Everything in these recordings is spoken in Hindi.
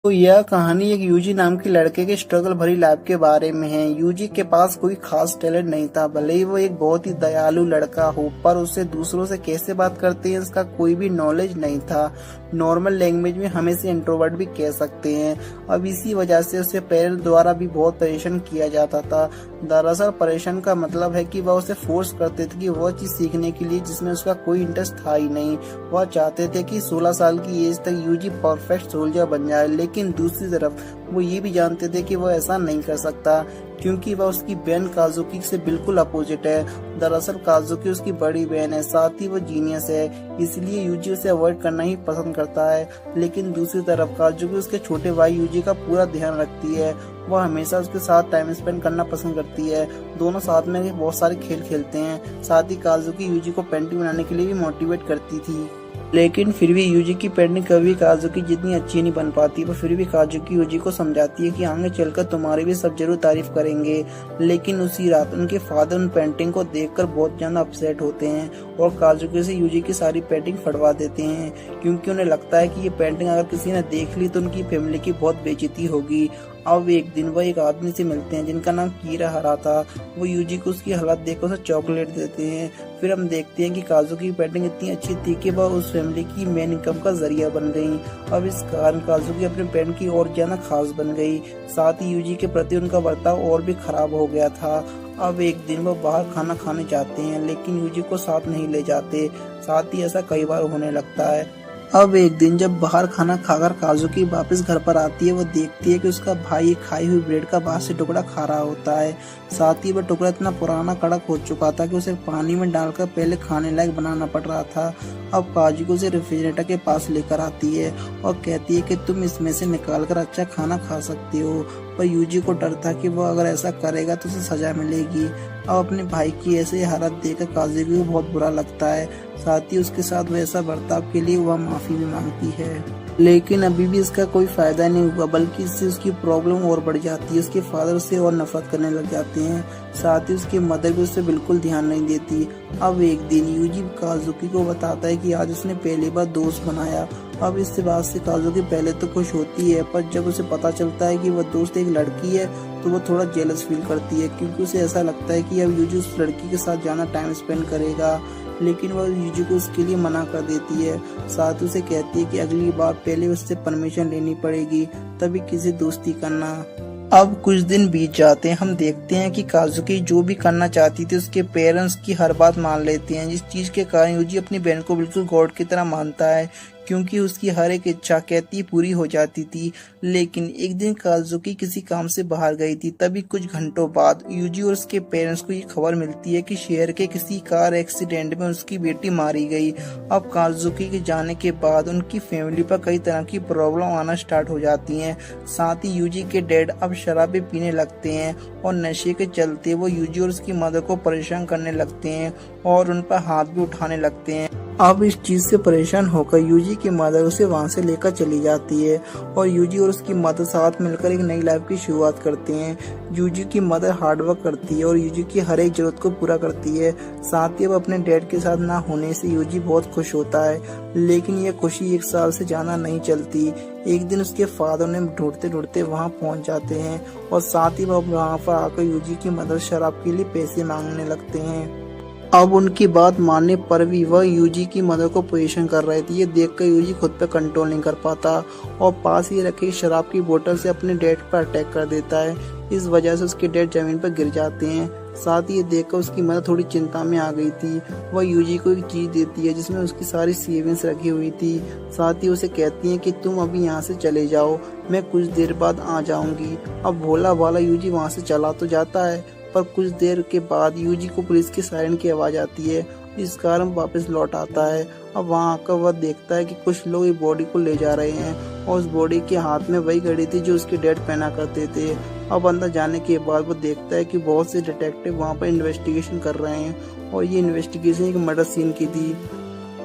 तो यह कहानी एक यूजी नाम के लड़के के स्ट्रगल भरी लाइफ के बारे में है। यूजी के पास कोई खास टैलेंट नहीं था, भले ही वो एक बहुत ही दयालु लड़का हो, पर उसे दूसरों से कैसे बात करते हैं इसका कोई भी नॉलेज नहीं था। नॉर्मल लैंग्वेज में हम इसे इंट्रोवर्ट भी कह सकते हैं। अब इसी वजह से उसे पेरेंट्स द्वारा भी बहुत परेशान किया जाता था। दरअसल परेशान का मतलब है कि वह उसे फोर्स करते थे कि वह चीज सीखने के लिए जिसमें उसका कोई इंटरेस्ट था ही नहीं। वह चाहते थे कि 16 साल की एज तक यूजी परफेक्ट सोल्जर बन जाए, लेकिन दूसरी तरफ वो ये भी जानते थे कि वह ऐसा नहीं कर सकता क्योंकि वह उसकी बहन काजुकी से बिल्कुल अपोजिट है। दरअसल काजुकी उसकी बड़ी बहन है, साथ ही वो जीनियस है, इसलिए यूजी उसे अवॉइड करना ही पसंद करता है। लेकिन दूसरी तरफ काजुकी उसके छोटे भाई यूजी का पूरा ध्यान रखती है। वह हमेशा उसके साथ टाइम स्पेंड करना पसंद करती है। दोनों साथ में बहुत सारे खेल खेलते हैं। साथ ही काजुकी यूजी को पेंटिंग बनाने के लिए भी मोटिवेट करती थी। लेकिन फिर भी यूजी की पेंटिंग कभी काजुकी जितनी अच्छी नहीं बन पाती। पर फिर भी काजुकी यूजी को समझाती है कि आगे चलकर तुम्हारी भी सब जरूर तारीफ करेंगे। लेकिन उसी रात उनके फादर उन पेंटिंग को देखकर बहुत ज्यादा अपसेट होते हैं और काजुकी से यूजी की सारी पेंटिंग फटवा देते हैं, क्योंकि उन्हें लगता है कि ये पेंटिंग अगर किसी ने देख ली तो उनकी फैमिली की बहुत बेइज्जती होगी। अब एक दिन वह एक आदमी से मिलते हैं जिनका नाम कीरा हरा था। वो यूजी को उसकी हालत देखकर उसे चॉकलेट देते हैं। फिर हम देखते हैं कि काजुकी की पेंटिंग इतनी अच्छी थी कि वह उस फैमिली की मेन इनकम का जरिया बन गई। अब इस कारण काजुकी अपने पेंट की और ज्यादा खास बन गई। साथ ही यूजी के प्रति उनका बर्ताव और भी खराब हो गया था। अब एक दिन वो बाहर खाना खाने जाते हैं, लेकिन यूजी को साथ नहीं ले जाते। साथ ही ऐसा कई बार होने लगता है। अब एक दिन जब बाहर खाना खाकर काजुकी वापस घर पर आती है, वो देखती है कि उसका भाई खाई हुई ब्रेड का बाहर से टुकड़ा खा रहा होता है। साथ ही वह टुकड़ा इतना पुराना कड़क हो चुका था कि उसे पानी में डालकर पहले खाने लायक बनाना पड़ रहा था। अब काजुकी उसे रेफ्रिजरेटर के पास लेकर आती है और कहती है कि तुम इसमें से निकाल कर अच्छा खाना खा सकती हो। पर यूजी को डर था कि वह अगर ऐसा करेगा तो उसे सजा मिलेगी। अब अपने भाई की ऐसे हालत देखकर काजुकी को बहुत बुरा लगता है। साथ ही उसके साथ वैसा बर्ताव के लिए वह माफी भी मांगती है, लेकिन अभी भी इसका कोई फायदा नहीं हुआ, बल्कि इससे उसकी प्रॉब्लम और बढ़ जाती है। उसके फादर उससे और नफरत करने लग जाते हैं। साथ ही उसकी मदर भी उससे बिल्कुल ध्यान नहीं देती। अब एक दिन यूजी काजुकी को बताता है कि आज उसने पहली बार दोस्त बनाया। अब इस बात से काजुकी पहले तो खुश होती है, पर जब उसे पता चलता है कि वह दोस्त एक लड़की है तो वो थोड़ा जेलस फील करती है, क्योंकि उसे ऐसा लगता है कि अब यूजी उस लड़की के साथ ज्यादा टाइम स्पेंड करेगा। लेकिन वह यूजी को उसके लिए मना कर देती है। साथ उसे कहती है कि अगली बार पहले उससे परमिशन लेनी पड़ेगी, तभी किसी दोस्ती करना। अब कुछ दिन बीत जाते हैं। हम देखते हैं कि काजुकी जो भी करना चाहती थी उसके पेरेंट्स की हर बात मान लेते हैं, जिस चीज के कारण यूजी अपनी बहन को बिल्कुल गॉड की तरह मानता है, क्योंकि उसकी हर एक इच्छा कहती पूरी हो जाती थी। लेकिन एक दिन काजुकी किसी काम से बाहर गई थी, तभी कुछ घंटों बाद यूजी और उसके पेरेंट्स को ये खबर मिलती है कि शहर के किसी कार एक्सीडेंट में उसकी बेटी मारी गई। अब काजुकी के जाने के बाद उनकी फैमिली पर कई तरह की प्रॉब्लम आना स्टार्ट हो जाती हैं। साथ ही यूजी के डैड अब शराबें पीने लगते हैं और नशे के चलते वो यूजी और उसकी मदर को परेशान करने लगते हैं और उन पर हाथ भी उठाने लगते हैं। अब इस चीज से परेशान होकर यूजी की मदर उसे वहां से लेकर चली जाती है और यूजी और उसकी मदर साथ मिलकर एक नई लाइफ की शुरुआत करते हैं। यूजी की मदर हार्डवर्क करती है और यूजी की हर एक जरूरत को पूरा करती है। साथ ही अब अपने डैड के साथ ना होने से यूजी बहुत खुश होता है, लेकिन यह खुशी 1 साल से ज्यादा नहीं चलती। एक दिन उसके फादर ने ढूंढते ढूंढते वहां पहुंच जाते हैं और साथ ही वह वहां पर आकर यूजी की मदर शराब के लिए पैसे मांगने लगते हैं। अब उनकी बात मानने पर भी वह यूजी की मदर को पोजीशन कर रहे थे। ये देखकर यूजी खुद पे कंट्रोल नहीं कर पाता और पास ही रखी शराब की बोतल से अपने डैड पर अटैक कर देता है। इस वजह से उसके डैड जमीन पर गिर जाते हैं। साथ ही ये देखकर उसकी मदर थोड़ी चिंता में आ गई थी। वह यूजी को एक चीज देती है जिसमें उसकी सारी सेविंग्स रखी हुई थी। साथ ही उसे कहती है कि तुम अभी यहाँ से चले जाओ, मैं कुछ देर बाद आ जाऊंगी। अब भोला भाला यूजी वहाँ से चला तो जाता है, पर कुछ देर के बाद यूजी को पुलिस की सायरन की आवाज आती है। इस कारण वापस लौट आता है। अब वहां आकर वह देखता है कि कुछ लोग एक बॉडी को ले जा रहे हैं और उस बॉडी के हाथ में वही घड़ी थी जो उसके डैड पहना करते थे। अब अंदर जाने के बाद वो देखता है कि बहुत से डिटेक्टिव वहां पर इन्वेस्टिगेशन कर रहे हैं और ये इन्वेस्टिगेशन एक मर्डर सीन की थी,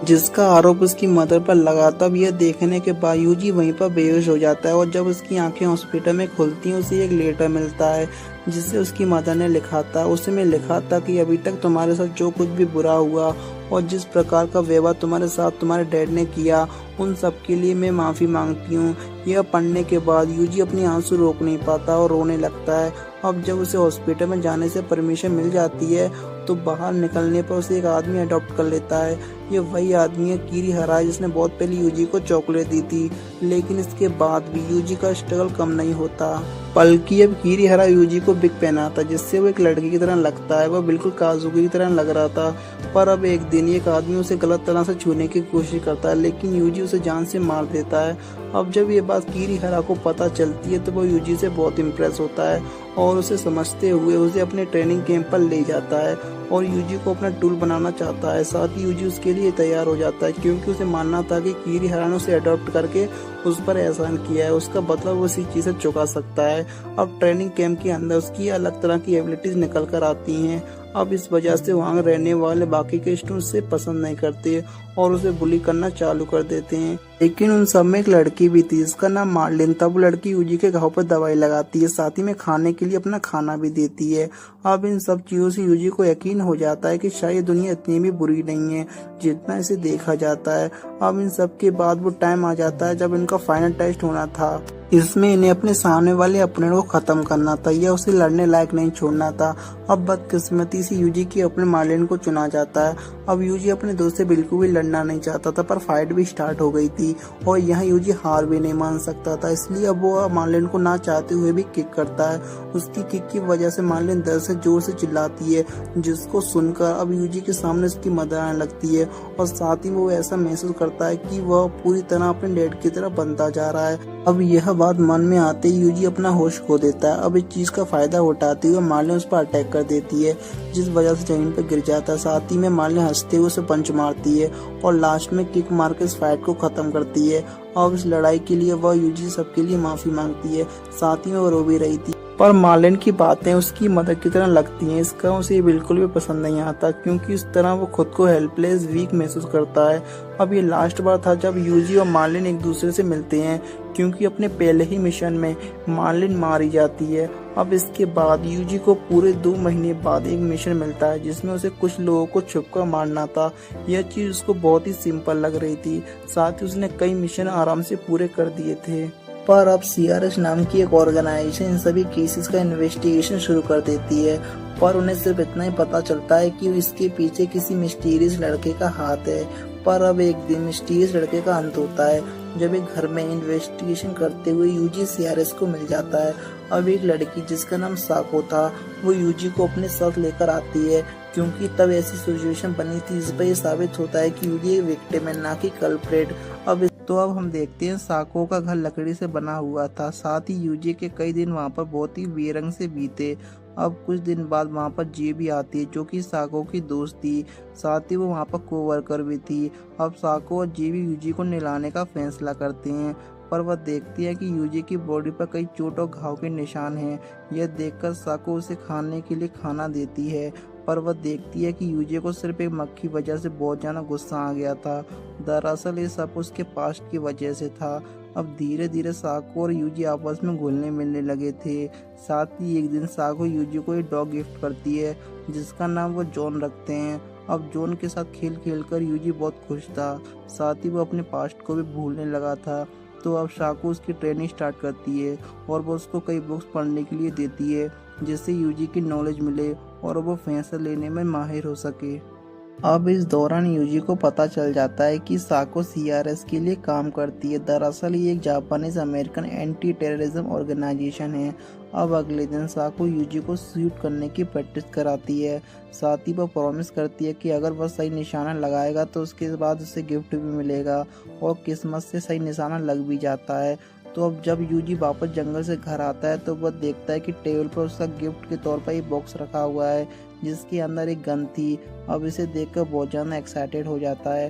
जिसका आरोप उसकी मदर पर लगा। तब यह देखने के बाद यूजी वहीं पर बेहोश हो जाता है और जब उसकी आंखें हॉस्पिटल में खुलती हैं उसे एक लेटर मिलता है जिससे उसकी मदर ने लिखा था। उसमें लिखा था कि अभी तक तुम्हारे साथ जो कुछ भी बुरा हुआ और जिस प्रकार का व्यवहार तुम्हारे साथ तुम्हारे डैड ने किया उन सब के लिए मैं माफ़ी मांगती हूँ। यह पढ़ने के बाद यूजी अपनी आंसू रोक नहीं पाता और रोने लगता है। अब जब उसे हॉस्पिटल में जाने से परमिशन मिल जाती है तो बाहर निकलने पर उसे एक आदमी अडॉप्ट कर लेता है। ये वही आदमी है किरीहारा जिसने बहुत पहले यूजी को चॉकलेट दी थी, लेकिन इसके बाद भी यूजी का स्ट्रगल कम नहीं होता। बल्कि अब किरीहारा यूजी को बिग पहनाता जिससे वो एक लड़की की तरह लगता है। वह बिल्कुल काजुकी की तरह लग रहा था, पर अब एक दिन एक आदमी उसे गलत तरह से छूने की कोशिश करता है, लेकिन यूजी उसे जान से मार देता है। अब जब ये बात किरीहारा को पता चलती है तो वो यूजी से बहुत इम्प्रेस होता है और उसे समझते हुए उसे अपने ट्रेनिंग कैंप पर ले जाता है और यूजी को अपना टूल बनाना चाहता है। साथ ही यूजी उसके लिए तैयार हो जाता है क्योंकि उसे मानना था कि किरीहारा ने उसे अडॉप्ट करके उस पर एहसान किया है, उसका बदला वो उसी चीज़ से चुका सकता है। अब ट्रेनिंग कैंप के अंदर उसकी अलग तरह की एबिलिटीज निकल कर आती हैं। अब इस वजह से वहाँ रहने वाले बाकी के स्टूडेंट उसे पसंद नहीं करते और उसे बुली करना चालू कर देते हैं। लेकिन उन सब में एक लड़की भी थी, इसका नाम मार्लिन था। वो लड़की यूजी के घाव पर दवाई लगाती है, साथ ही में खाने के लिए अपना खाना भी देती है। अब इन सब चीजों से यूजी को यकीन हो जाता है कि शायद दुनिया इतनी भी बुरी नहीं है जितना इसे देखा जाता है। अब इन सब के बाद वो टाइम आ जाता है जब इनका फाइनल टेस्ट होना था। इसमें इन्हें अपने सामने वाले अपने को खत्म करना था या उसे लड़ने लायक नहीं छोड़ना था। अब बदकिस्मती से यूजी की अपने मार्लिन को चुना जाता है। अब यूजी अपने दोस्त से बिल्कुल भी लड़ना नहीं चाहता था, पर फाइट भी स्टार्ट हो गई थी और यहाँ यूजी हार भी नहीं मान सकता था, इसलिए अब वो मार्लिन को ना चाहते हुए भी किक करता है। उसकी किक की वजह से मार्लिन दर्द से जोर से चिल्लाती है, जिसको सुनकर अब यूजी के सामने उसकी मदद आने लगती है और साथ ही वो ऐसा महसूस करता है कि वह पूरी तरह अपने डैड की तरह बनता जा रहा है। अब यह बात मन में आते ही यूजी अपना होश खो देता है। अब इस चीज का फायदा उठाते हुए मार्लिन उस पर अटैक कर देती है, जिस वजह से जमीन पर गिर जाता है। साथ ही में मार्लिन हंसते हुए उसे पंच मारती है और लास्ट में किक मार के इस फाइट को खत्म करती है। अब इस लड़ाई के लिए वह यूजी सबके लिए माफी मांगती है, साथ ही में वो रो भी रही थी। पर मार्लिन की बातें उसकी मदद की तरह लगती हैं, इसका उसे बिल्कुल भी पसंद नहीं आता क्योंकि इस तरह वो खुद को हेल्पलेस वीक महसूस करता है। अब ये लास्ट बार था जब यूजी और मार्लिन एक दूसरे से मिलते हैं क्योंकि अपने पहले ही मिशन में मार्लिन मारी जाती है। अब इसके बाद यूजी को पूरे 2 महीने बाद एक मिशन मिलता है जिसमें उसे कुछ लोगों को छुपकर मारना था। यह चीज उसको बहुत ही सिंपल लग रही थी, साथ ही उसने कई मिशन आराम से पूरे कर दिए थे। पर अब CRS नाम की एक ऑर्गेनाइजेशन इन सभी केसेस का इन्वेस्टिगेशन शुरू कर देती है, पर उन्हें सिर्फ इतना ही पता चलता है कि इसके पीछे किसी मिस्टीरियस लड़के का हाथ है। पर अब एक दिन मिस्टीरियस लड़के का अंत होता है जब एक घर में इन्वेस्टिगेशन करते हुए यूजी CRS को मिल जाता है। अब एक लड़की जिसका नाम साको था वो यूजी को अपने साथ लेकर आती है क्योंकि तब ऐसी सिचुएशन बनी थी जिस पर यह साबित होता है कि यूजी एक विक्टिम है, ना कि कल्प्रेट। अब हम देखते हैं साको का घर लकड़ी से बना हुआ था, साथ ही यूजी के कई दिन वहाँ पर बहुत ही बेरंग से बीते। अब कुछ दिन बाद वहाँ पर जे भी आती है जो कि साको की दोस्त थी, साथ ही वो वहाँ पर कोवर्कर भी थी। अब साको और जे भी यूजी को नहलाने का फैसला करते हैं, पर वह देखती है कि यूजी की बॉडी पर कई चोट और घाव के निशान हैं। यह देखकर साको उसे खाने के लिए खाना देती है, पर वह देखती है कि यूजी को सिर्फ एक मक्खी वजह से बहुत ज्यादा गुस्सा आ गया था। दरअसल ये सब उसके पास्ट की वजह से था। अब धीरे धीरे साको और यूजी आपस में घुलने मिलने लगे थे। साथ ही एक दिन साको यूजी को एक डॉग गिफ्ट करती है जिसका नाम वो जॉन रखते हैं। अब जॉन के साथ खेल खेल कर यूजी बहुत खुश था, साथ ही वो अपने पास्ट को भी भूलने लगा था। तो अब साको उसकी ट्रेनिंग स्टार्ट करती है और वो उसको कई बुक्स पढ़ने के लिए देती है जिससे यूजी की नॉलेज मिले और वो फैसला लेने में माहिर हो सके। अब इस दौरान यूजी को पता चल जाता है कि साको CRS के लिए काम करती है। दरअसल ये एक Japanese American anti terrorism organisation है। अब अगले दिन साको यूजी को शूट करने की प्रैक्टिस कराती है, साथ ही वो प्रॉमिस करती है कि अगर वह सही निशाना लगाएगा तो उसके बाद उसे गिफ्ट भी मिलेगा, और किस्मत से सही निशाना लग भी जाता है। तो अब जब यूजी वापस जंगल से घर आता है तो वह देखता है कि टेबल पर उसका गिफ्ट के तौर पर एक बॉक्स रखा हुआ है जिसके अंदर एक गन थी। अब इसे देखकर बहुत ज़्यादा एक्साइटेड हो जाता है,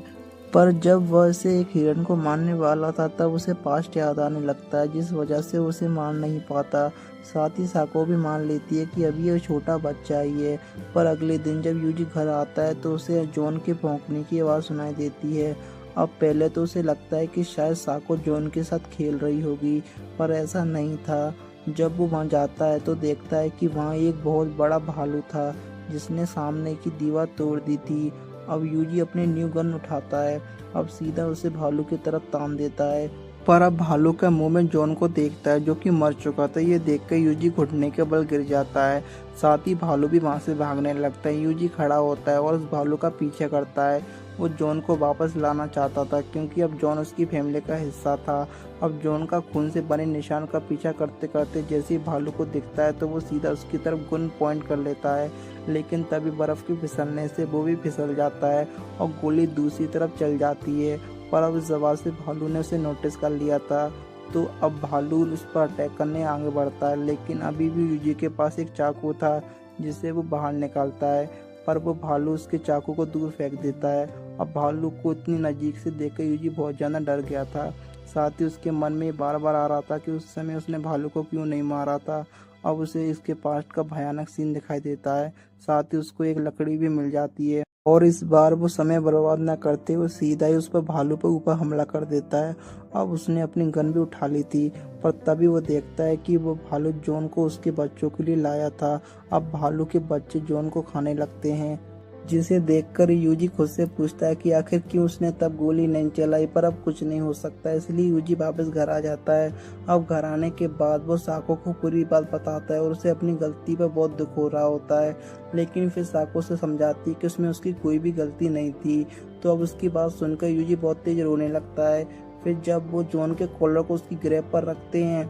पर जब वह इसे एक हिरन को मारने वाला था तब उसे पास्ट याद आने लगता है, जिस वजह से उसे मार नहीं पाता। साथ ही साको भी मान लेती है कि अभी ये छोटा बच्चा ही है। पर अगले दिन जब यूजी घर आता है तो उसे जॉन के भौंकने की आवाज़ सुनाई देती है। अब पहले तो उसे लगता है कि शायद साको जॉन के साथ खेल रही होगी, पर ऐसा नहीं था। जब वो वहाँ जाता है तो देखता है कि वहाँ एक बहुत बड़ा भालू था जिसने सामने की दीवार तोड़ दी थी। अब यूजी अपनी न्यू गन उठाता है, अब सीधा उसे भालू की तरफ तान देता है। पर अब भालू का मुंह में जॉन को देखता है जो कि मर चुका था। ये देखकर यूजी घुटने के बल गिर जाता है। साथ ही भालू भी वहां से भागने लगता है। यूजी खड़ा होता है और उस भालू का पीछे करता है। वो जॉन को वापस लाना चाहता था क्योंकि अब जॉन उसकी फैमिली का हिस्सा था। अब जॉन का खून से बने निशान का पीछा करते करते जैसे ही भालू को दिखता है तो वो सीधा उसकी तरफ गन पॉइंट कर लेता है, लेकिन तभी बर्फ के फिसलने से वो भी फिसल जाता है और गोली दूसरी तरफ चल जाती है। पर अब इस जवाब से भालू ने उसे नोटिस कर लिया था, तो अब भालू उस पर अटैक करने आगे बढ़ता है, लेकिन अभी भी यूजी के पास एक चाकू था जिसे वो बाहर निकालता है, पर वो भालू उसके चाकू को दूर फेंक देता है। अब भालू को इतनी नज़दीक से देखकर यूजी बहुत ज़्यादा डर गया था। साथ ही उसके मन में बार बार आ रहा था कि उस समय उसने भालू को क्यों नहीं मारा था। अब उसे इसके पास्ट का भयानक सीन दिखाई देता है। साथ ही उसको एक लकड़ी भी मिल जाती है और इस बार वो समय बर्बाद न करते हुए सीधा ही उस पर भालू पर ऊपर हमला कर देता है। अब उसने अपनी गन भी उठा ली थी, पर तभी वो देखता है कि वो भालू जॉन को उसके बच्चों के लिए लाया था। अब भालू के बच्चे जॉन को खाने लगते हैं, जिसे देखकर यूजी खुद से पूछता है कि आखिर क्यों उसने तब गोली नहीं चलाई। पर अब कुछ नहीं हो सकता, इसलिए यूजी वापस घर आ जाता है। अब घर आने के बाद वो साको को पूरी बात बताता है और उसे अपनी गलती पर बहुत दुख हो रहा होता है, लेकिन फिर साको से समझाती है कि उसमें उसकी कोई भी गलती नहीं थी। तो अब उसकी बात सुनकर यूजी बहुत तेज रोने लगता है। फिर जब वो जॉन के कॉलर को उसकी ग्रेप पर रखते हैं,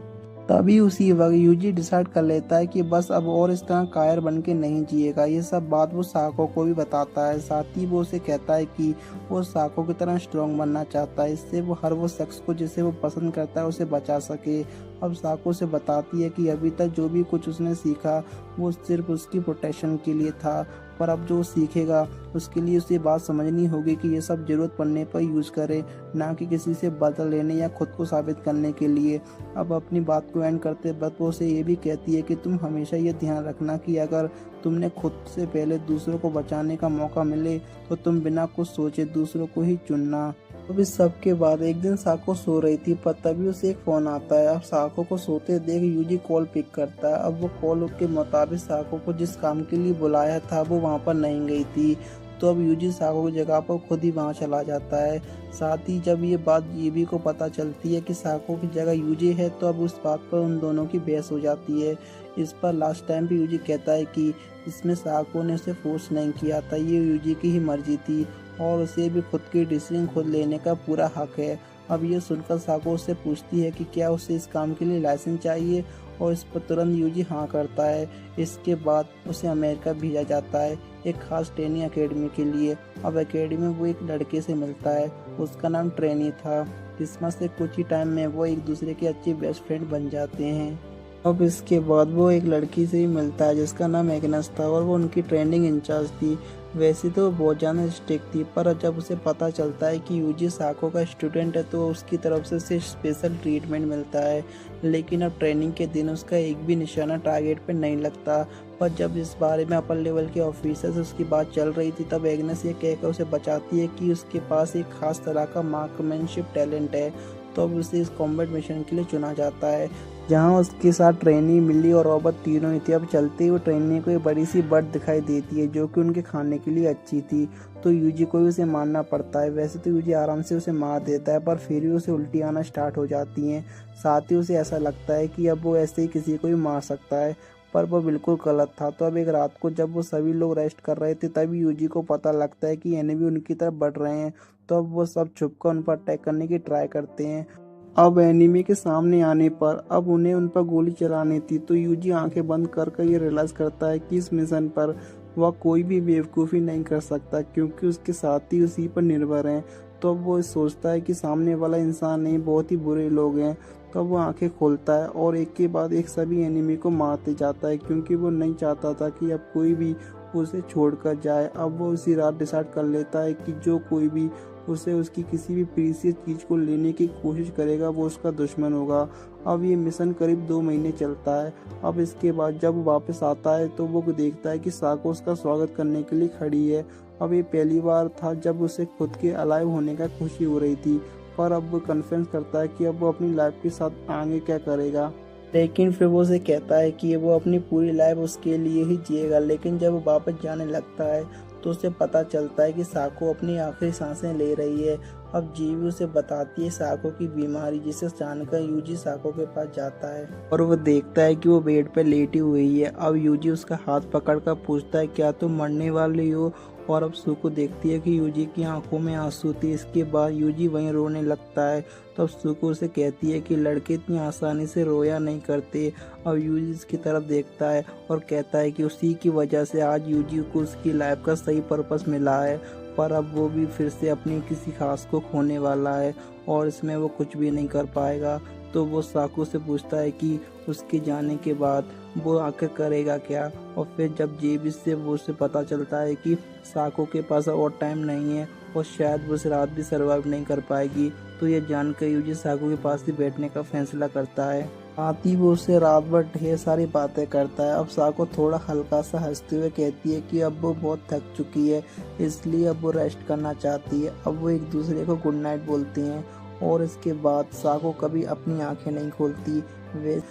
तभी उसी वक्त यूजी डिसाइड कर लेता है कि बस अब और इस तरह कायर बन के नहीं जिएगा। ये सब बात वो साको को भी बताता है। साथ ही वो उसे कहता है कि वो साको की तरह स्ट्रांग बनना चाहता है, इससे वो हर वो शख्स को जिसे वो पसंद करता है उसे बचा सके। अब साको से बताती है कि अभी तक जो भी कुछ उसने सीखा वो सिर्फ उसकी प्रोटेक्शन के लिए था, पर अब जो सीखेगा उसके लिए उसे बात समझनी होगी कि ये सब जरूरत पड़ने पर यूज करे, ना कि किसी से बदला लेने या खुद को साबित करने के लिए। अब अपनी बात को एंड करते वक्त वो उसे ये भी कहती है कि तुम हमेशा ये ध्यान रखना कि अगर तुमने खुद से पहले दूसरों को बचाने का मौका मिले तो तुम बिना कुछ सोचे दूसरों को ही चुनना। अब इस सब के बाद एक दिन साको सो रही थी, पर तभी उसे एक फोन आता है। अब साको को सोते देख यूजी कॉल पिक करता है। अब वो कॉल के मुताबिक साको को जिस काम के लिए बुलाया था वो वहाँ पर नहीं गई थी, तो अब यूजी साको की जगह पर खुद ही वहाँ चला जाता है। साथ ही जब ये बात यूजी को पता चलती है कि साको की जगह यूजी है, तो अब उस बात पर उन दोनों की बहस हो जाती है। इस पर लास्ट टाइम भी यूजी कहता है कि इसमें साको ने उसे फोर्स नहीं किया था, ये यूजी की ही मर्जी थी और उसे भी खुद की डिसीजन खुद लेने का पूरा हक है। अब ये सुनकर साको उससे पूछती है कि क्या उसे इस काम के लिए लाइसेंस चाहिए, और इस पर तुरंत यूजी हाँ करता है। इसके बाद उसे अमेरिका भेजा जाता है एक खास ट्रेनिंग एकेडमी के लिए। अब एकेडमी में वो एक लड़के से मिलता है, उसका नाम ट्रेनी था। क्रिसमस से कुछ ही टाइम में वो एक दूसरे के अच्छे बेस्ट फ्रेंड बन जाते हैं। अब इसके बाद वो एक लड़की से ही मिलता है जिसका नाम एग्नेस था और वो उनकी ट्रेनिंग इंचार्ज थी। वैसे तो वो बहुत ज़्यादा स्ट्रिक्ट थी, पर जब उसे पता चलता है कि यूजी साको का स्टूडेंट है तो उसकी तरफ से उसे स्पेशल ट्रीटमेंट मिलता है। लेकिन अब ट्रेनिंग के दिन उसका एक भी निशाना टारगेट पे नहीं लगता। पर जब इस बारे में अपर लेवल के ऑफिसर से उसकी बात चल रही थी, तब एग्नेस ये कहकर उसे बचाती है कि उसके पास एक खास तरह का मार्कमैनशिप टैलेंट है। तो अब उसे इस कॉम्बैट मिशन के लिए चुना जाता है, जहां उसके साथ ट्रेनी, मिली और रॉबर्ट तीनों ही थे। अब चलते हुए ट्रेनी को एक बड़ी सी बर्ड दिखाई देती है जो कि उनके खाने के लिए अच्छी थी, तो यूजी को भी उसे मारना पड़ता है। वैसे तो यूजी आराम से उसे मार देता है, पर फिर भी उसे उल्टी आना स्टार्ट हो जाती हैं। साथ ही उसे ऐसा लगता है कि अब वो ऐसे ही किसी को भी मार सकता है, पर वो बिल्कुल गलत था। तो अब एक रात को जब वो सभी लोग रेस्ट कर रहे थे, तभी यूजी को पता लगता है कि एनिमी उनकी तरफ बढ़ रहे हैं। तो अब वो सब छुपकर उन पर अटैक करने की ट्राई करते हैं। अब एनिमी के सामने आने पर अब उन्हें उन पर गोली चलानी थी, तो यूजी आंखें बंद कर ये रियलाइज करता है कि इस मिशन पर वह कोई भी बेवकूफ़ी नहीं कर सकता, क्योंकि उसके साथी उसी पर निर्भर हैं। तो अब वो सोचता है कि सामने वाला इंसान नहीं, बहुत ही बुरे लोग हैं। तो वो आंखें खोलता है और एक के बाद एक सभी एनिमी को मारते जाता है, क्योंकि वो नहीं चाहता था कि अब कोई भी उसे छोड़कर जाए। अब वो उसी रात डिसाइड कर लेता है कि जो कोई भी उसे उसकी किसी भी प्रीसियस चीज को लेने की कोशिश करेगा वो उसका दुश्मन होगा। अब ये मिशन करीब 2 महीने चलता है। अब इसके बाद जब वो वापस आता है तो वो देखता है कि साको उसका स्वागत करने के लिए खड़ी है। अब ये पहली बार था जब उसे खुद के अलाइव होने का खुशी हो रही थी, पर अब वो कन्फ्रेंस करता है कि अब वो अपनी लाइफ के साथ आगे क्या करेगा। लेकिन फिर वो उसे कहता है कि वो अपनी पूरी लाइफ उसके लिए ही जिएगा। लेकिन जब वो वापस जाने लगता है तो उसे पता चलता है कि साको अपनी आखिरी सांसें ले रही है। अब जीवी उसे बताती है साको की बीमारी, जिसे जानकर यूजी साको के पास जाता है और वो देखता है कि वो बेड पर लेटी हुई है। अब यूजी उसका हाथ पकड़कर पूछता है, क्या तुम मरने वाली हो? और अब सुको देखती है कि यूजी की आंखों में आंसू थे। इसके बाद यूजी वहीं रोने लगता है। तो अब सुको उसे कहती है कि लड़के इतनी आसानी से रोया नहीं करते। अब यूजी इसकी तरफ देखता है और कहता है कि उसी की वजह से आज यूजी को उसकी लाइफ का सही पर्पस मिला है, पर अब वो भी फिर से अपनी किसी खास को खोने वाला है और इसमें वो कुछ भी नहीं कर पाएगा। तो वो साको से पूछता है कि उसके जाने के बाद वो आकर करेगा क्या। और फिर जब जेबी से वो उसे पता चलता है कि साको के पास और टाइम नहीं है और शायद वो इस रात भी सर्वाइव नहीं कर पाएगी, तो ये जानकर यूजी साको के पास ही बैठने का फैसला करता है। साथ ही वो उसे रात भर ढेर सारी बातें करता है। अब साको थोड़ा हल्का सा हंसते हुए कहती है कि अब वो बहुत थक चुकी है, इसलिए अब वो रेस्ट करना चाहती है। अब वो एक दूसरे को गुड नाइट बोलती हैं और इसके बाद साको कभी अपनी आंखें नहीं खोलती। वे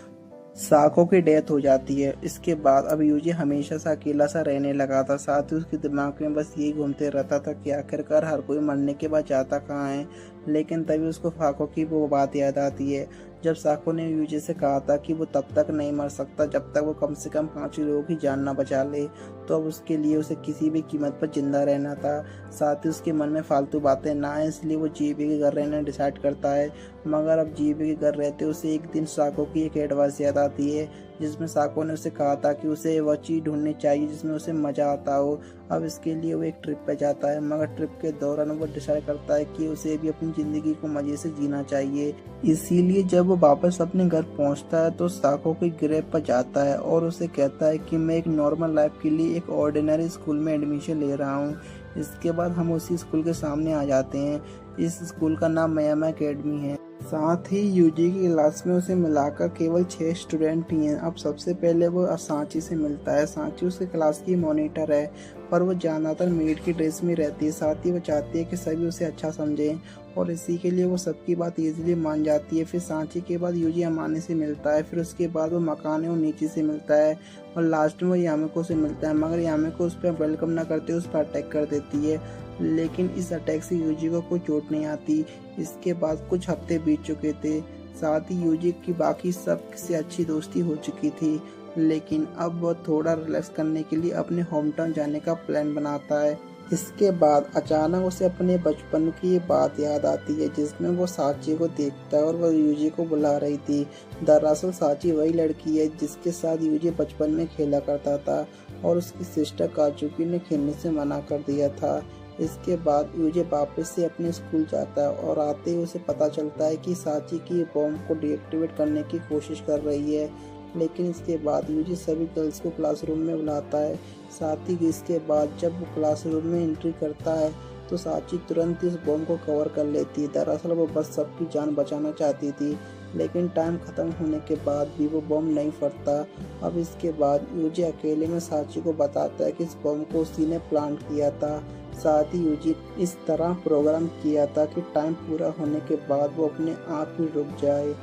साको की डेथ हो जाती है। इसके बाद अब यूजी हमेशा से अकेला सा रहने लगा था। साथ ही उसके दिमाग में बस यही घूमते रहता था कि आखिरकार हर कोई मरने के बाद जाता कहाँ है। लेकिन तभी उसको साको की वो बात याद आती है जब साको ने यूजी से कहा था कि वो तब तक नहीं मर सकता जब तक वो कम से कम 5 लोगों की जान ना बचा ले। तो अब उसके लिए उसे किसी भी कीमत पर जिंदा रहना था। साथ ही उसके मन में फालतू बातें ना आए, इसलिए वो जीबी के घर रहना डिसाइड करता है। मगर अब जीबी के घर रहते उसे एक दिन साको की एक एडवाइस याद आती है, जिसमें साको ने उसे कहा था कि उसे वह चीज ढूंढनी चाहिए जिसमें उसे मजा आता हो। अब इसके लिए वो एक ट्रिप पे जाता है, मगर ट्रिप के दौरान वो डिसाइड करता है कि उसे भी अपनी जिंदगी को मजे से जीना चाहिए। इसीलिए जब वो वापस अपने घर पहुंचता है तो साको के ग्रेव पर जाता है और उसे कहता है कि मैं एक नॉर्मल लाइफ के लिए एक ऑर्डिनरी स्कूल में एडमिशन ले रहा हूँ। इसके बाद हम उसी स्कूल के सामने आ जाते हैं। इस स्कूल का नाम मियामी एकेडमी है। साथ ही यूजी की क्लास में उसे मिलाकर केवल 6 स्टूडेंट ही हैं। अब सबसे पहले वो सांची से मिलता है। सांची उसके क्लास की मॉनिटर है, पर वो ज्यादातर मेड की ड्रेस में रहती है। साथ ही वो चाहती है कि सभी उसे अच्छा समझें और इसी के लिए वो सबकी बात इजीली मान जाती है। फिर सांची के बाद यूजी अमाने से मिलता है। फिर उसके बाद वो मकाने और नीचे से मिलता है और लास्ट में वो यामिको से मिलता है। मगर यामिको उस पर वेलकम न करते उस पर अटैक कर देती है, लेकिन इस अटैक से यूजी को कोई चोट नहीं आती। इसके बाद कुछ हफ्ते बीत चुके थे। साथ ही यूजी की बाकी सब से अच्छी दोस्ती हो चुकी थी, लेकिन अब वो थोड़ा रिलैक्स करने के लिए अपने होम टाउन जाने का प्लान बनाता है। इसके बाद अचानक उसे अपने बचपन की बात याद आती है, जिसमें वो साची को देखता है और वो यूजी को बुला रही थी। दरअसल साची वही लड़की है जिसके साथ यूजी बचपन में खेला करता था और उसकी सिस्टर काचुकी ने खेलने से मना कर दिया था। इसके बाद यूजी वापस से अपने स्कूल जाता है और आते ही उसे पता चलता है कि साची की बॉम्ब को डीएक्टिवेट करने की कोशिश कर रही है। लेकिन इसके बाद यूजी सभी गर्ल्स को क्लासरूम में बुलाता है। साथ ही इसके बाद जब वो क्लासरूम में एंट्री करता है तो साची तुरंत इस बॉम्ब को कवर कर लेती है। दरअसल वो बस सबकी जान बचाना चाहती थी, लेकिन टाइम खत्म होने के बाद भी वो बम नहीं फटता। अब इसके बाद यूजी अकेले में साची को बताता है कि इस बम को उसी ने प्लांट किया था। साथ ही यूजी इस तरह प्रोग्राम किया था कि टाइम पूरा होने के बाद वो अपने आप ही रुक जाए।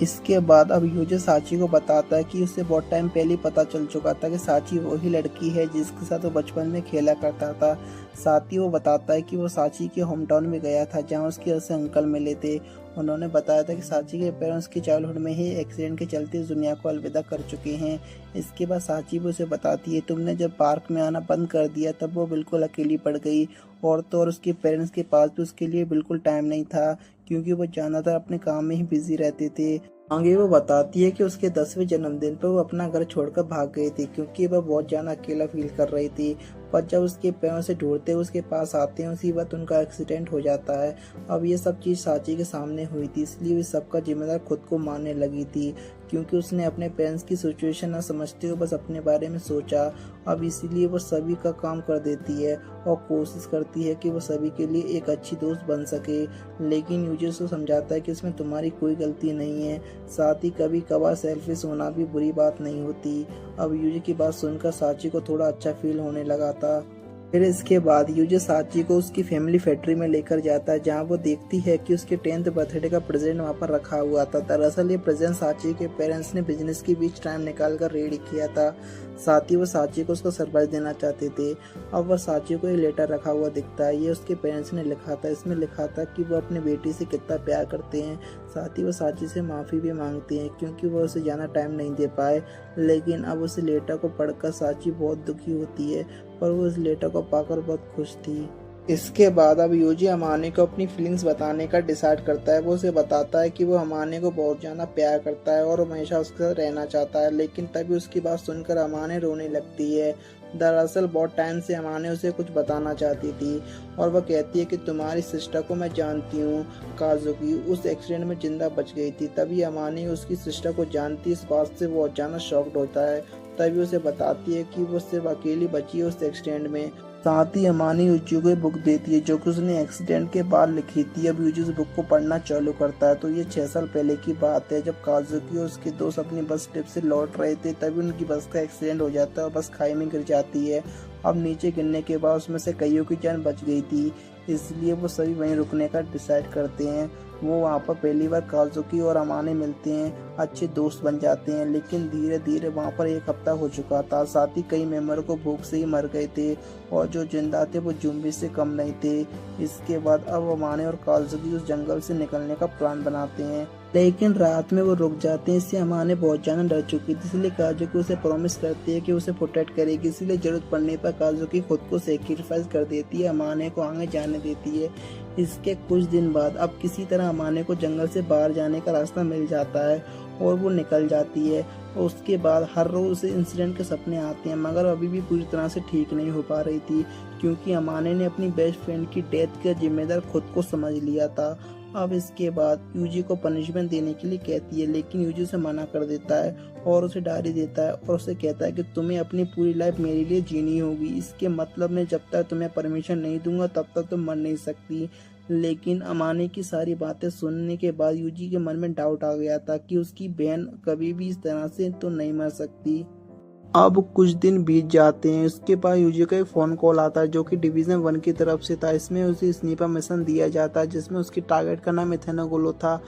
इसके बाद अब यूजी साची को बताता है कि उसे बहुत टाइम पहले पता चल चुका था कि साची वही लड़की है जिसके साथ वो बचपन में खेला करता था। साथ ही वो बताता है कि वो साची के होम टाउन में गया था जहाँ उसके से अंकल मिले थे। उन्होंने बताया था कि साची के पेरेंट्स की चाइल्डहुड में ही एक्सीडेंट के चलते इस दुनिया को अलविदा कर चुके हैं। इसके बाद साची भी उसे बताती है, तुमने जब पार्क में आना बंद कर दिया तब वो बिल्कुल अकेली पड़ गई और तो और उसके पेरेंट्स के पास भी उसके लिए बिल्कुल टाइम नहीं था, क्योंकि वो ज्यादातर अपने काम में ही बिजी रहते थे। आगे वो बताती है कि उसके 10वें जन्मदिन पर वो अपना घर छोड़कर भाग गई थी, क्योंकि वह बहुत ज्यादा अकेला फील कर रही थी। पर जब उसके पैरों से ढूंढते उसके पास आते हैं उसी वक्त उनका एक्सीडेंट हो जाता है। अब ये सब चीज साची के सामने हुई थी, इसलिए इस सबका जिम्मेदार खुद को मानने लगी थी, क्योंकि उसने अपने पेरेंट्स की सिचुएशन न समझते हुए बस अपने बारे में सोचा। अब इसीलिए वो सभी का काम कर देती है और कोशिश करती है कि वो सभी के लिए एक अच्छी दोस्त बन सके। लेकिन यूजी उसको समझाता है कि इसमें तुम्हारी कोई गलती नहीं है। साथ ही कभी कभार सेल्फिश होना भी बुरी बात नहीं होती। अब यूजी की बात सुनकर साची को थोड़ा अच्छा फील होने लगा था। साथ ही यूजी अपने पेरेंट्स की बात मानने लगा। अब इसके बाद यूजी फिर इसके बाद यूजी साची को उसकी फैमिली फैक्ट्री में लेकर जाता है, जहां वो देखती है कि उसके 10th बर्थडे का प्रेजेंट वहां पर रखा हुआ था। दरअसल ये प्रेजेंट साची के पेरेंट्स ने बिजनेस के बीच टाइम निकाल कर रेडी किया था। साथ ही वो साची को उसका सरप्राइज देना चाहते थे। अब वह साची को एक लेटर रखा हुआ दिखता है, ये उसके पेरेंट्स ने लिखा था। इसमें लिखा था कि वो अपनी बेटी से कितना प्यार करते हैं। साथ ही वो साची से माफ़ी भी मांगते हैं क्योंकि वो उसे ज़्यादा टाइम नहीं दे पाए। लेकिन अब उस लेटर को पढ़कर साची बहुत दुखी होती है, पर वो इस लेटर को पाकर बहुत खुश थी। इसके बाद अब यूजी हमाने को अपनी फीलिंग्स बताने का डिसाइड करता है। वो उसे बताता है कि वो हमाने को बहुत ज़्यादा प्यार करता है और हमेशा उसके साथ रहना चाहता है। लेकिन तभी उसकी बात सुनकर हमाने रोने लगती है। दरअसल बहुत टाइम से हमाने उसे कुछ बताना चाहती थी और वह कहती है कि तुम्हारी सिस्टर को मैं जानती हूँ, काजुकी उस एक्सीडेंट में जिंदा बच गई थी। तभी हमाने उसकी सिस्टर को जानती, इस बात से वो अचानक शॉक्ड होता है। तभी उसे बताती है कि वो सिर्फ अकेली बची है उस एक्सीडेंट में। साथ ही अमानी यूजी को बुक देती है जो कि उसने एक्सीडेंट के बाद लिखी थी। अब यूजी उस बुक को पढ़ना चालू करता है तो ये 6 साल पहले की बात है, जब काजुकी और उसके दोस्त अपनी बस ट्रिप से लौट रहे थे। तभी उनकी बस का एक्सीडेंट हो जाता है और बस खाई में गिर जाती है। अब नीचे गिरने के बाद उसमें से कईयों की जान बच गई थी, इसलिए वो सभी वहीं रुकने का डिसाइड करते हैं। वो वहाँ पर पहली बार काजुकी और अमाने मिलते हैं, अच्छे दोस्त बन जाते हैं। लेकिन धीरे धीरे वहाँ पर 1 हफ्ता हो चुका था। साथ ही कई मेंबर को भूख से ही मर गए थे और जो जिंदा थे वो ज़ॉम्बी से कम नहीं थे। इसके बाद अब अमाने और काजुकी उस जंगल से निकलने का प्लान बनाते हैं, लेकिन रात में वो रुक जाते हैं। इससे अमाने बहुत ज्यादा डर चुकी थी, इसलिए काजुकी उसे प्रॉमिस करती है कि उसे प्रोटेक्ट करेगी। इसलिए जरूरत पड़ने पर काजुकी खुद को सेक्रीफाइस कर देती है, अमाने को आगे जाने देती है। इसके कुछ दिन बाद अब किसी तरह अमाने को जंगल से बाहर जाने का रास्ता मिल जाता है और वो निकल जाती है। और उसके बाद हर रोज उसे इंसिडेंट के सपने आते हैं, मगर अभी भी पूरी तरह से ठीक नहीं हो पा रही थी क्योंकि अमाने ने अपनी बेस्ट फ्रेंड की डेथ का जिम्मेदार खुद को समझ लिया था। अब इसके बाद यूजी को पनिशमेंट देने के लिए कहती है, लेकिन यूजी उसे मना कर देता है और उसे डायरी देता है और उसे कहता है कि तुम्हें अपनी पूरी लाइफ मेरे लिए जीनी होगी। इसके मतलब में जब तक तुम्हें परमिशन नहीं दूंगा तब तक तुम मर नहीं सकती। लेकिन अमाने की सारी बातें सुनने के बाद यूजी के मन में डाउट आ गया था कि उसकी बहन कभी भी इस तरह से तो नहीं मर सकती। अब कुछ दिन बीत जाते हैं। उसके बाद यूजी का एक फोन कॉल आता है जो कि डिवीजन 1 की तरफ से था। इसमें उसे स्नीपर मिशन दिया जाता है जिसमें उसकी टारगेट का नाम एथेनागोलो था।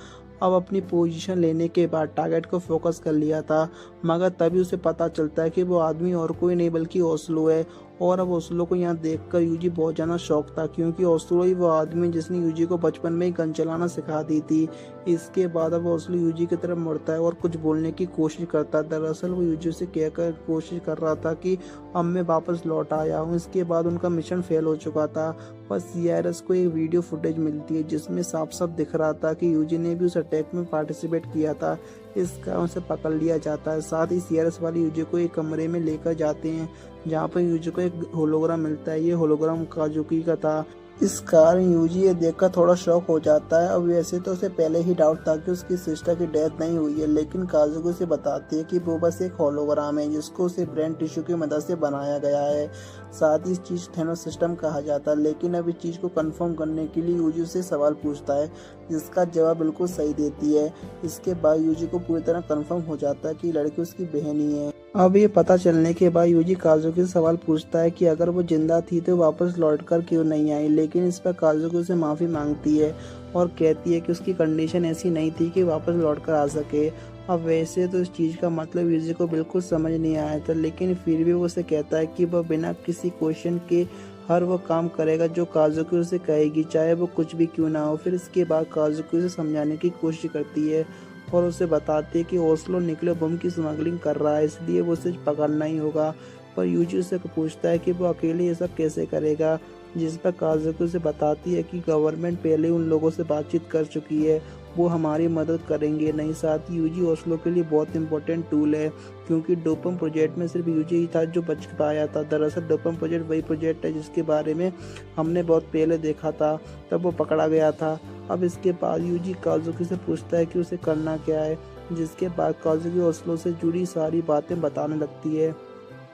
अब अपनी पोजीशन लेने के बाद टारगेट को फोकस कर लिया था, मगर तभी उसे पता चलता है कि वो आदमी और कोई नहीं बल्कि ओस्लो है। और अब ओस्लो को यहाँ देखकर यूजी बहुत ज़्यादा शौक था क्योंकि ओस्लो ही वो आदमी जिसने यूजी को बचपन में ही गन चलाना सिखा दी थी। इसके बाद अब ओस्लो यूजी की तरफ मुड़ता है और कुछ बोलने की कोशिश करता है। दरअसल वो यूजी से कहकर कोशिश कर रहा था कि अब मैं वापस लौट आया हूँ। इसके बाद उनका मिशन फेल हो चुका था। पर सीआरएस को एक वीडियो फुटेज मिलती है जिसमें साफ साफ दिख रहा था कि यूजी ने भी उस अटैक में पार्टिसिपेट किया था। इस कारण उसे पकड़ लिया जाता है। साथ ही सीआरएस वाले यूजी को एक कमरे में लेकर जाते हैं जहाँ पर यूजी को एक होलोग्राम मिलता है। ये होलोग्राम काजुकी का था। इस कारण यूजी ये देखकर थोड़ा शॉक हो जाता है। अब वैसे तो उसे पहले ही डाउट था कि उसकी सिस्टर की डेथ नहीं हुई है, लेकिन काजुकी उसे बताती है कि वो बस एक होलोग्राम है जिसको उसे ब्रेन टिश्यू की मदद से बनाया गया है। साथ ही इस चीज थेनोस सिस्टम कहा जाता है। लेकिन अब इस चीज को कंफर्म करने के लिए यूजी से सवाल पूछता है जिसका जवाब बिल्कुल सही देती है। इसके बाद यूजी को पूरी तरह कंफर्म हो जाता है कि लड़की उसकी बहन ही है। अब ये पता चलने के बाद यूजी काजुकी से सवाल पूछता है कि अगर वो जिंदा थी तो वापस लौटकर क्यों नहीं आई, लेकिन इस पर काजुकी से माफी मांगती है और कहती है कि उसकी कंडीशन ऐसी नहीं थी कि वापस लौटकर आ सके। अब वैसे तो इस चीज का मतलब यूजी को बिल्कुल समझ नहीं आया था, लेकिन फिर भी वो उसे कहता है कि वह बिना किसी क्वेश्चन के हर वो काम करेगा जो काजुकी उसे कहेगी, चाहे वो कुछ भी क्यों ना हो। फिर इसके बाद काजुकी उसे समझाने की कोशिश करती है और उसे बताती है कि ओस्लो न्यूक्लियर बम की स्मगलिंग कर रहा है, इसलिए वो उसे पकड़ना ही होगा। पर यूजी उससे पूछता है कि वो अकेले ये सब कैसे करेगा, जिस पर काजुकी उसे बताती है कि गवर्नमेंट पहले उन लोगों से बातचीत कर चुकी है, वो हमारी मदद करेंगे नहीं। साथ ही यूजी ओस्लो के लिए बहुत इंपॉर्टेंट टूल है क्योंकि डोपम प्रोजेक्ट में सिर्फ यूजी ही था जो बच पाया था। दरअसल डोपम प्रोजेक्ट वही प्रोजेक्ट है जिसके बारे में हमने बहुत पहले देखा था, तब वो पकड़ा गया था। अब इसके बाद यूजी काजुकी से पूछता है कि उसे करना क्या है, जिसके बाद काजुकी ओस्लो से जुड़ी सारी बातें बताने लगती है।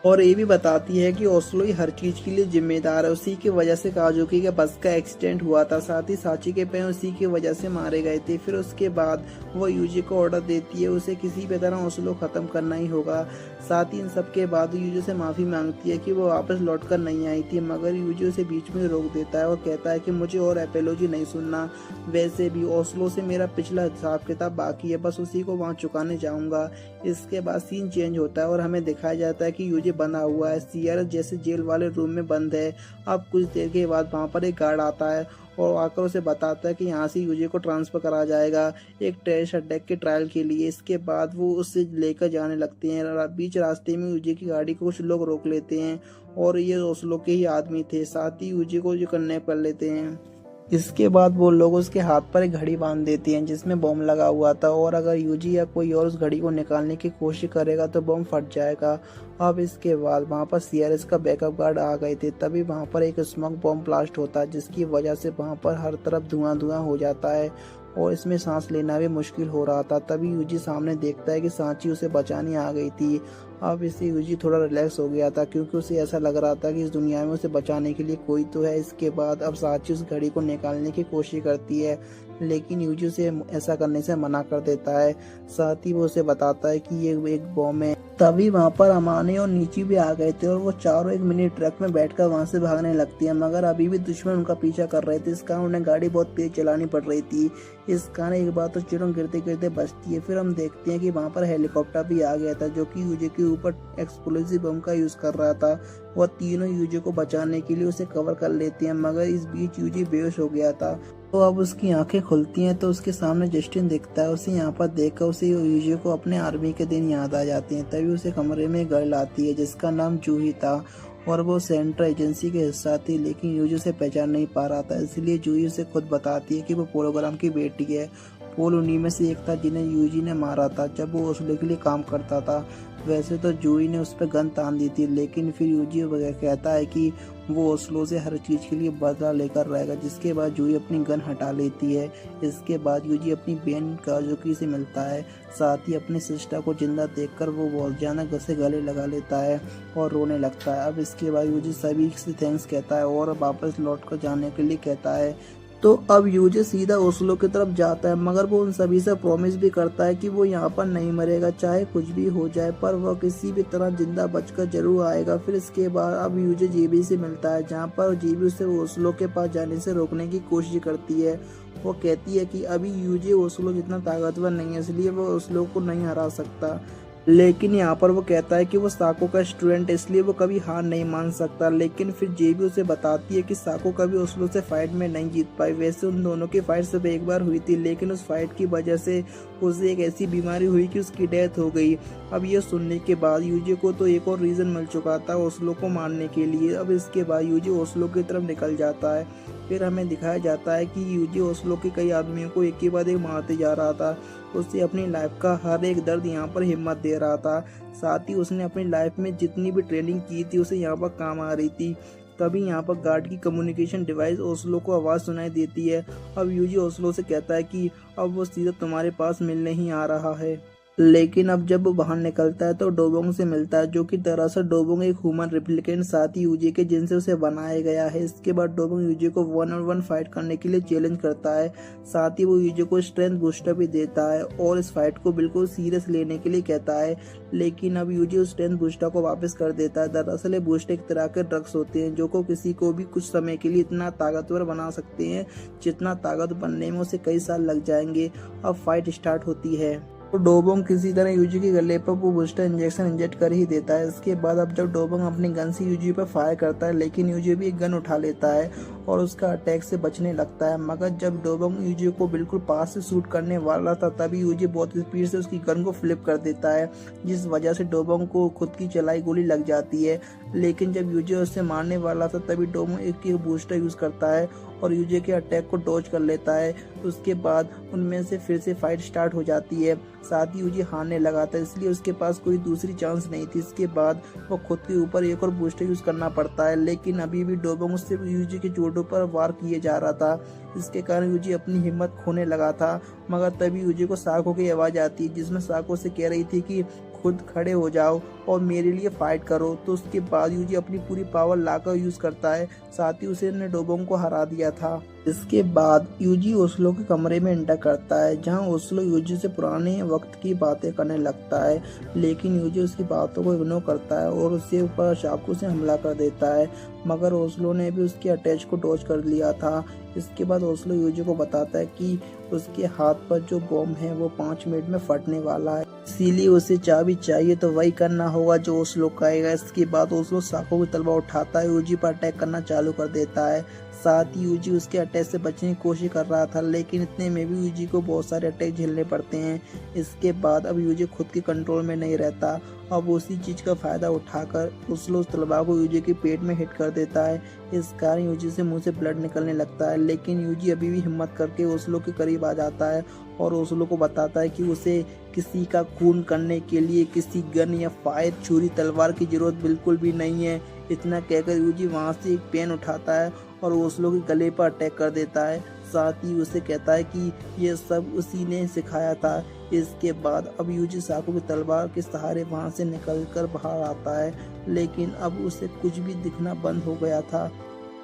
और ये भी बताती है कि ओस्लो ही हर चीज के लिए जिम्मेदार है। उसी की वजह से काजुकी के बस का एक्सीडेंट हुआ था, साथ ही साची के पैर उसी की वजह से मारे गए थे। फिर उसके बाद वो यूजी को ऑर्डर देती है, उसे किसी भी तरह ओस्लो खत्म करना ही होगा। साथ ही इन सब के बाद यूजी से माफी मांगती है कि वो वापस लौट कर नहीं आई थी, मगर यूजी उसे बीच में रोक देता है और कहता है कि मुझे और एपोलॉजी नहीं सुनना। वैसे भी ओस्लो से मेरा पिछला हिसाब किताब बाकी है, बस उसी को वहाँ चुकाने जाऊंगा। इसके बाद सीन चेंज होता है और हमें दिखाया जाता है कि यूजी बंधा हुआ है, सीआरएस जैसे जेल वाले रूम में बंद है। अब कुछ देर के बाद वहाँ पर एक गार्ड आता है और आकर उसे बताता है कि यहाँ से यूजी को ट्रांसफर करा जाएगा एक टेररिस्ट अटैक के ट्रायल के लिए। इसके बाद वो उससे लेकर जाने लगते हैं। बीच रास्ते में यूजी की गाड़ी को कुछ लोग रोक लेते हैं और ये ओस्लो के ही आदमी थे, साथ ही यूजी को जो किडनैप कर लेते हैं। इसके बाद वो लोग उसके हाथ पर एक घड़ी बांध देती हैं जिसमें बम लगा हुआ था, और अगर यूजी या कोई और उस घड़ी को निकालने की कोशिश करेगा तो बम फट जाएगा। अब इसके बाद वहाँ पर सीआरएस का बैकअप गार्ड आ गए थे, तभी वहाँ पर एक स्मोक बम ब्लास्ट होता है जिसकी वजह से वहाँ पर हर तरफ धुआं धुआं हो जाता है और इसमें सांस लेना भी मुश्किल हो रहा था। तभी यूजी सामने देखता है कि सांची उसे बचाने आ गई थी। अब इससे यूजी थोड़ा रिलैक्स हो गया था क्योंकि उसे ऐसा लग रहा था कि इस दुनिया में उसे बचाने के लिए कोई तो है। इसके बाद अब सांची उस घड़ी को निकालने की कोशिश करती है, लेकिन यूजी उसे ऐसा करने से मना कर देता है। साथ ही वो उसे बताता है कि ये एक बॉम्ब है। तभी वहाँ पर अमानी और नीची भी आ गए थे और वो चारों एक मिनी ट्रक में बैठकर वहाँ से भागने लगती है, मगर अभी भी दुश्मन उनका पीछा कर रहे थे। इस कारण उन्हें गाड़ी बहुत तेज चलानी पड़ रही थी। इस कारण एक बार तो चिड़ों गिरते गिरते बचती है। फिर हम देखते हैं कि वहाँ पर हेलीकॉप्टर भी आ गया था जो कि यूजी के ऊपर एक्सप्लोसिव बम का यूज कर रहा था। वह तीनों यूजी को बचाने के लिए उसे कवर कर लेते हैं, मगर इस बीच यूजी बेहोश हो गया था। तो अब उसकी आंखें खुलती हैं तो उसके सामने जस्टिन दिखता है। उसे यहाँ पर देखकर उसे यूजी को अपने आर्मी के दिन याद आ जाते हैं। तभी उसे कमरे में गर्ल आती है जिसका नाम जूही था और वो सेंट्रल एजेंसी के हिस्सा थी, लेकिन यूजी उसे पहचान नहीं पा रहा था। इसलिए जूही उसे खुद बताती है कि वो प्रोग्राम की बेटी है। पोल उन्हीं में से एक था जिन्हें यूजी ने मारा था जब वो ओस्लो के लिए काम करता था। वैसे तो जूही ने उस पर गन तान दी थी, लेकिन फिर यूजी कहता है कि वो ओस्लो से हर चीज के लिए बदला लेकर रहेगा, जिसके बाद जूही अपनी गन हटा लेती है। इसके बाद यूजी अपनी बहन काजुकी से मिलता है, साथ ही अपनी सिस्टर को जिंदा देखकर वो बहुत ज्यादा से गले लगा लेता है और रोने लगता है। अब इसके बाद यूजी सभी से थैंक्स कहता है और वापस लौट कर जाने के लिए कहता है। तो अब यूजी सीधा ओस्लो की तरफ जाता है, मगर वो उन सभी से प्रॉमिस भी करता है कि वो यहाँ पर नहीं मरेगा चाहे कुछ भी हो जाए, पर वह किसी भी तरह जिंदा बचकर जरूर आएगा। फिर इसके बाद अब यूजी जेबी से मिलता है, जहाँ पर जेबी उसे ओस्लो के पास जाने से रोकने की कोशिश करती है। वो कहती है कि अभी यूजी ओस्लो जितना ताकतवर नहीं है, इसलिए वो ओस्लो को नहीं हरा सकता। लेकिन यहाँ पर वो कहता है कि वो साको का स्टूडेंट है, इसलिए वो कभी हार नहीं मान सकता। लेकिन फिर जेबी उसे बताती है कि साको कभी ओस्लो से फाइट में नहीं जीत पाई। वैसे उन दोनों की फाइट सिर्फ एक बार हुई थी, लेकिन उस फाइट की वजह से उसे एक ऐसी बीमारी हुई कि उसकी डेथ हो गई। अब ये सुनने के बाद यूजी को तो एक और रीजन मिल चुका था ओस्लो को मारने के लिए। अब इसके बाद यूजी ओस्लो की तरफ निकल जाता है। फिर हमें दिखाया जाता है कि यूजी ओस्लो के कई आदमियों को एक के बाद एक मारते जा रहा था। उसे अपनी लाइफ का हर एक दर्द यहाँ पर हिम्मत दे रहा था। साथ ही उसने अपनी लाइफ में जितनी भी ट्रेनिंग की थी उसे यहाँ पर काम आ रही थी। तभी यहाँ पर गार्ड की कम्युनिकेशन डिवाइस ओस्लो को आवाज़ सुनाई देती है। अब यूजी ओस्लो से कहता है कि अब वो सीधा तुम्हारे पास मिलने ही आ रहा है। लेकिन अब जब वो बाहर निकलता है तो डोबोंग से मिलता है, जो कि दरअसल डोबोंग एक ह्यूमन रेप्लिकेंट साथ ही यूजी के जिनसे उसे बनाया गया है। इसके बाद डोबोंग यूजी को 1-on-1 फाइट करने के लिए चैलेंज करता है। साथ ही वो यूजी को स्ट्रेंथ बूस्टर भी देता है और इस फाइट को बिल्कुल सीरियस लेने के लिए कहता है। लेकिन अब यूजी उस स्ट्रेंथ बूस्टर को वापस कर देता है। दरअसल ये बूस्टर एक तरह के ड्रग्स होते हैं जो को किसी को भी कुछ समय के लिए इतना ताकतवर बना सकते हैं जितना ताकत बनने में उसे कई साल लग जाएंगे। अब फाइट स्टार्ट होती है तो डोबोंग किसी तरह यूजी के गले पर वो बूस्टर इंजेक्शन इंजेक्ट कर ही देता है। इसके बाद अब जब डोबोंग अपनी गन से यूजी पर फायर करता है, लेकिन यूजी भी एक गन उठा लेता है और उसका अटैक से बचने लगता है। मगर जब डोबोंग यूजी को बिल्कुल पास से शूट करने वाला था, तभी यूजी बहुत स्पीड से उसकी गन को फ्लिप कर देता है, जिस वजह से डोबोंग को खुद की चलाई गोली लग जाती है। लेकिन जब यूजी उससे मारने वाला था, तभी डोबोंग एक बूस्टर यूज करता है और यूजी के अटैक को डॉज कर लेता है। उसके बाद उनमें से फिर से फाइट स्टार्ट हो जाती है। साथ ही यूजी हारने लगा था, इसलिए उसके पास कोई दूसरी चांस नहीं थी। इसके बाद वो खुद के ऊपर एक और बूस्टर यूज करना पड़ता है, लेकिन अभी भी डोबोंग उससे यूजी के जोड़ों पर वार किए जा रहा था। इसके कारण यूजी अपनी हिम्मत खोने लगा था। मगर तभी यूजी को साको की आवाज आती है, जिसमें साको से कह रही थी कि खुद खड़े हो जाओ और मेरे लिए फाइट करो। तो उसके बाद यूजी अपनी पूरी पावर लाकर यूज करता है। साथ ही उसने डोबोंग को हरा दिया था। इसके बाद यूजी ओस्लो के कमरे में एंटर करता है, जहां ओस्लो यूजी से पुराने वक्त की बातें करने लगता है, लेकिन यूजी उसकी बातों को इग्नोर करता है और उसके ऊपर चाकू से हमला कर देता है। मगर ओस्लो ने भी उसके अटैच को डॉज कर लिया था। इसके बाद ओस्लो यूजी को बताता है कि उसके हाथ पर जो बॉम्ब है वो 5 मिनट में फटने वाला है, इसीलिए उसे चाबी चाहिए तो वही करना होगा जो ओस्लो कहेगा। इसके बाद ओस्लो साको की तलवार उठाता है, यूजी पर अटैक करना चालू कर देता है। साथ ही यूजी उसके अटैक से बचने की कोशिश कर रहा था, लेकिन इतने में भी यूजी को बहुत सारे अटैक झेलने पड़ते हैं। इसके बाद अब यूजी खुद के कंट्रोल में नहीं रहता। अब उसी चीज का फायदा उठाकर ओस्लो उस तलवार को यूजी के पेट में हिट कर देता है। इस कारण यूजी से मुंह से ब्लड निकलने लगता है, लेकिन यूजी अभी भी हिम्मत करके ओस्लो के करीब आ जाता है और ओस्लो को बताता है कि उसे किसी का खून करने के लिए किसी गन या फायर, छुरी, तलवार की जरूरत बिल्कुल भी नहीं है। इतना कहकर यूजी वहां से एक पेन उठाता है और ओस्लो के गले पर अटैक कर देता है। साथ ही उसे कहता है कि ये सब उसी ने सिखाया था। इसके बाद अब यूजी साको की तलवार के सहारे वहां से निकलकर बाहर आता है, लेकिन अब उसे कुछ भी दिखना बंद हो गया था।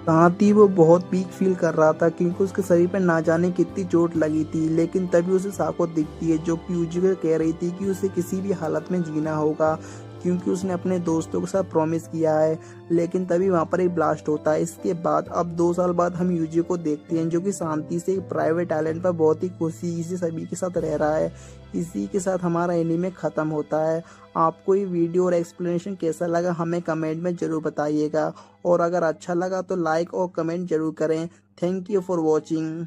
साथ ही वो बहुत वीक फील कर रहा था, क्योंकि उसके शरीर पर ना जाने कितनी चोट लगी थी। लेकिन तभी उसे साको दिखती है, जो कि यूजी को कह रही थी कि उसे किसी भी हालत में जीना होगा, क्योंकि उसने अपने दोस्तों के साथ प्रॉमिस किया है। लेकिन तभी वहां पर एक ब्लास्ट होता है। इसके बाद अब 2 साल बाद हम यूजी को देखते हैं, जो कि शांति से एक प्राइवेट आइलैंड पर बहुत ही खुशी से सभी के साथ रह रहा है। इसी के साथ हमारा एनीमे खत्म होता है। आपको ये वीडियो और एक्सप्लेनेशन कैसा लगा हमें कमेंट में जरूर बताइएगा, और अगर अच्छा लगा तो लाइक और कमेंट जरूर करें। Thank you for watching.